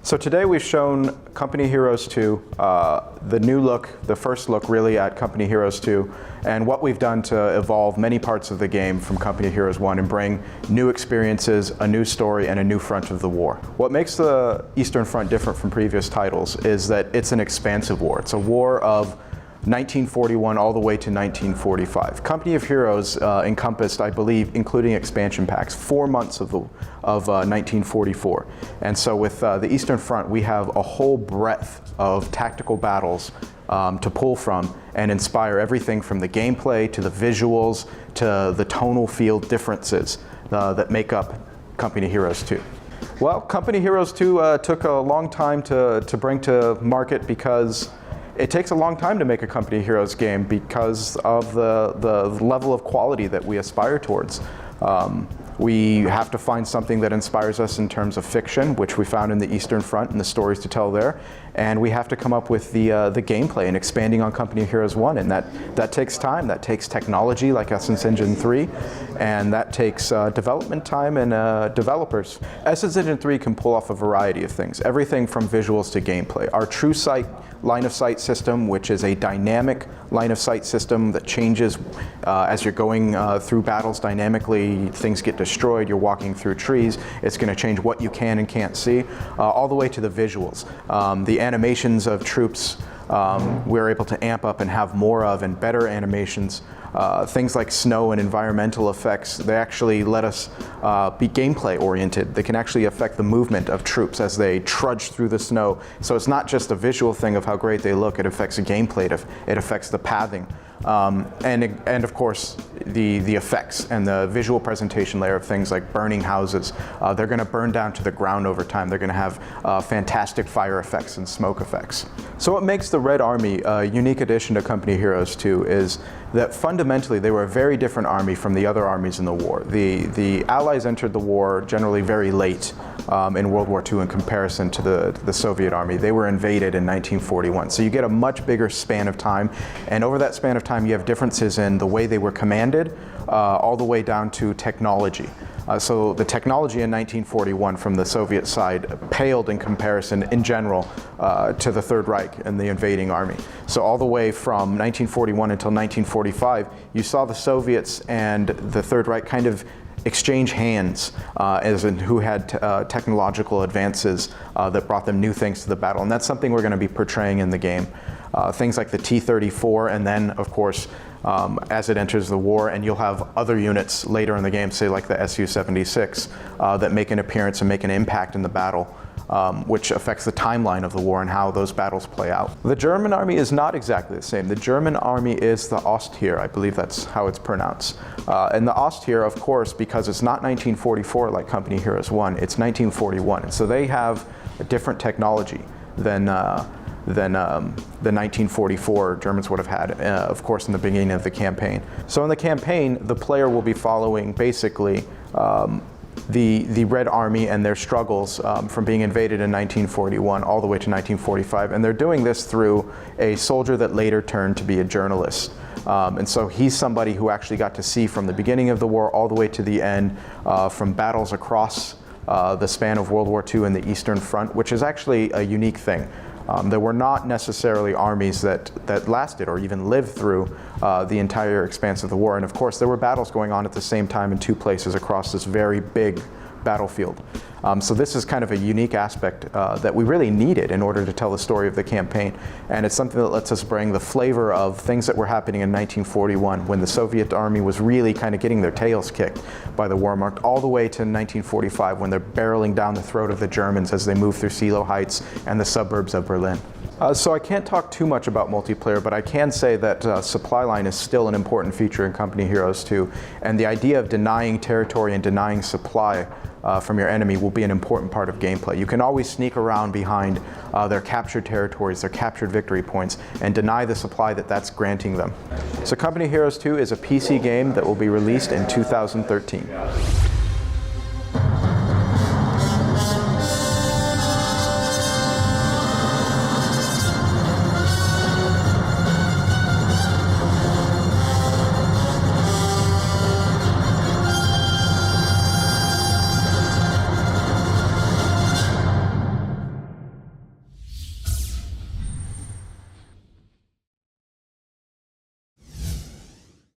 So today we've shown Company Heroes 2, the new look, the first look really at Company Heroes 2, and what we've done to evolve many parts of the game from Company Heroes 1 and bring new experiences, a new story, and a new front of the war. What makes the Eastern Front different from previous titles is that it's an expansive war. It's a war of 1941 all the way to 1945. Company of Heroes encompassed, I believe, including expansion packs, 4 months of 1944. And so with the Eastern Front, we have a whole breadth of tactical battles to pull from and inspire everything from the gameplay to the visuals to the tonal field differences that make up Company Heroes 2. Well, Company Heroes 2 took a long time to bring to market because it takes a long time to make a Company Heroes game because of the level of quality that we aspire towards. We have to find something that inspires us in terms of fiction, which we found in the Eastern Front and the stories to tell there. And we have to come up with the gameplay and expanding on Company of Heroes 1. And that takes time, that takes technology like Essence Engine 3, and that takes development time and developers. Essence Engine 3 can pull off a variety of things, everything from visuals to gameplay. Our True Sight line of sight system, which is a dynamic line of sight system that changes as you're going through battles dynamically. Things get destroyed, you're walking through trees, it's going to change what you can and can't see, all the way to the visuals. The animations of troops we're able to amp up and have more of, and better animations. Things like snow and environmental effects, they actually let us be gameplay oriented. They can actually affect the movement of troops as they trudge through the snow. So it's not just a visual thing of how great they look, it affects the gameplay, it affects the pathing. And of course, the effects and the visual presentation layer of things like burning houses. They're going to burn down to the ground over time. They're going to have fantastic fire effects and smoke effects. So what makes the Red Army a unique addition to Company Heroes 2 is that fundamentally they were a very different army from the other armies in the war. The Allies entered the war generally very late in World War II in comparison to the Soviet army. They were invaded in 1941. So you get a much bigger span of time, and over that span of time you have differences in the way they were commanded, all the way down to technology. So the technology in 1941 from the Soviet side paled in comparison in general to the Third Reich and the invading army. So all the way from 1941 until 1945, you saw the Soviets and the Third Reich kind of exchange hands as in who had technological advances that brought them new things to the battle. And that's something we're going to be portraying in the game. Things like the T-34, and then of course as it enters the war, and you'll have other units later in the game, say like the Su-76, that make an appearance and make an impact in the battle, which affects the timeline of the war and how those battles play out. The German army is not exactly the same. The German army is the Ostheer, I believe that's how it's pronounced. And the Ostheer, of course, because it's not 1944 like Company Heroes 1, it's 1941. And so they have a different technology than the 1944 Germans would have had, of course, in the beginning of the campaign. So in the campaign, the player will be following basically the Red Army and their struggles from being invaded in 1941 all the way to 1945. And they're doing this through a soldier that later turned to be a journalist. And so he's somebody who actually got to see from the beginning of the war all the way to the end, from battles across the span of World War II in the Eastern Front, which is actually a unique thing. There were not necessarily armies that lasted or even lived through the entire expanse of the war. And of course, there were battles going on at the same time in 2 places across this very big battlefield. So this is kind of a unique aspect that we really needed in order to tell the story of the campaign. And it's something that lets us bring the flavor of things that were happening in 1941 when the Soviet army was really kind of getting their tails kicked by the Wehrmacht, all the way to 1945 when they're barreling down the throat of the Germans as they move through Seelow Heights and the suburbs of Berlin. So I can't talk too much about multiplayer, but I can say that supply line is still an important feature in Company Heroes 2, and the idea of denying territory and denying supply from your enemy will be an important part of gameplay. You can always sneak around behind their captured territories, their captured victory points, and deny the supply that's granting them. So Company Heroes 2 is a PC game that will be released in 2013.